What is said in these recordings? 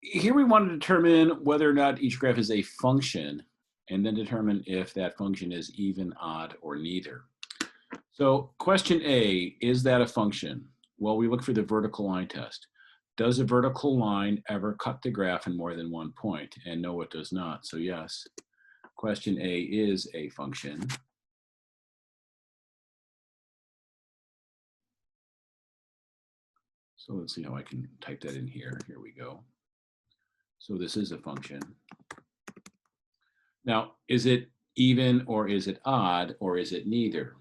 Here we want to determine whether or not each graph is a function, and then determine if that function is even, odd, or neither. So question A, is that a function? Well, we look for the vertical line test. Does a vertical line ever cut the graph in more than one point? And no, it does not. So yes, question A is a function. So let's see how I can type that in here. Here we go. So this is a function. Now, is it even or is it odd or is it neither?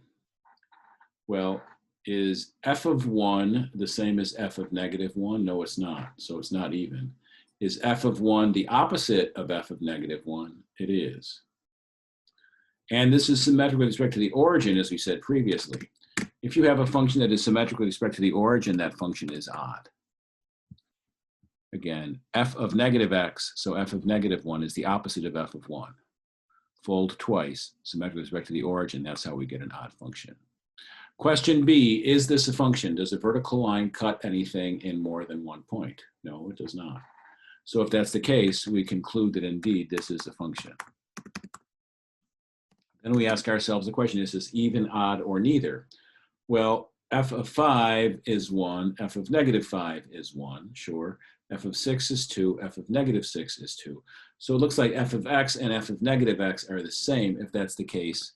Well, is f of 1 the same as f of negative 1? No, it's not. So it's not even. Is f of 1 the opposite of f of negative 1? It is. And this is symmetric with respect to the origin, as we said previously. If you have a function that is symmetric with respect to the origin, that function is odd. Again, f of negative x, so f of negative 1 is the opposite of f of 1. Fold twice, symmetric with respect to the origin, that's how we get an odd function. Question B, is this a function? Does a vertical line cut anything in more than one point? No, it does not. So if that's the case, we conclude that indeed this is a function. Then we ask ourselves the question, is this even, odd, or neither? Well, f of 5 is 1, f of negative 5 is 1, sure. F of 6 is 2, f of negative 6 is 2. So it looks like f of x and f of negative x are the same. If that's the case,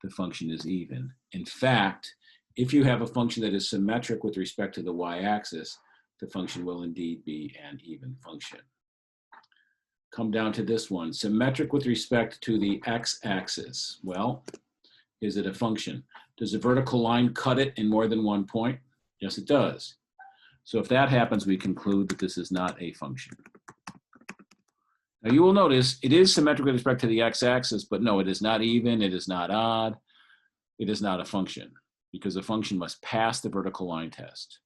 the function is even. In fact, if you have a function that is symmetric with respect to the y-axis, the function will indeed be an even function. Come down to this one, symmetric with respect to the x-axis. Well, is it a function? Does a vertical line cut it in more than one point? Yes, it does. So if that happens, we conclude that this is not a function. Now you will notice it is symmetric with respect to the x-axis, but no, it is not even, it is not odd, it is not a function, because a function must pass the vertical line test.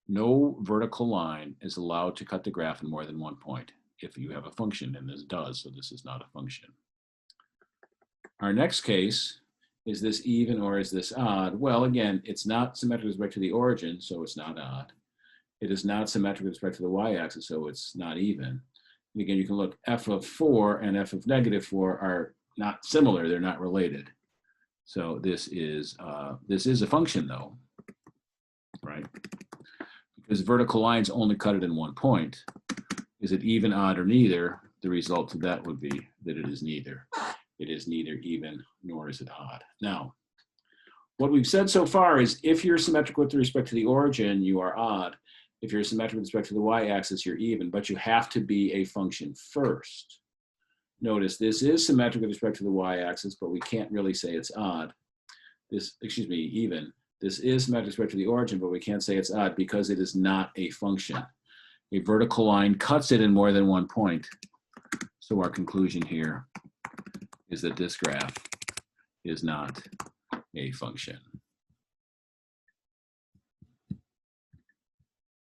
No vertical line is allowed to cut the graph in more than one point if you have a function, and this does, so this is not a function. Our next case, is this even or is this odd? Well, again, it's not symmetric with respect to the origin, so it's not odd. It is not symmetric with respect to the y-axis, so it's not even. And again, you can look, f of 4 and f of negative 4 are not similar, they're not related. So this is a function though, right? Because vertical lines only cut it in one point. Is it even, odd, or neither? The result of that would be that it is neither. It is neither even nor is it odd. Now, what we've said so far is if you're symmetric with respect to the origin, you are odd. If you're symmetric with respect to the y-axis, you're even, but you have to be a function first. Notice this is symmetric with respect to the y-axis, but we can't really say it's odd. Even. This is symmetric with respect to the origin, but we can't say it's odd because it is not a function. A vertical line cuts it in more than one point. So our conclusion here is that this graph is not a function.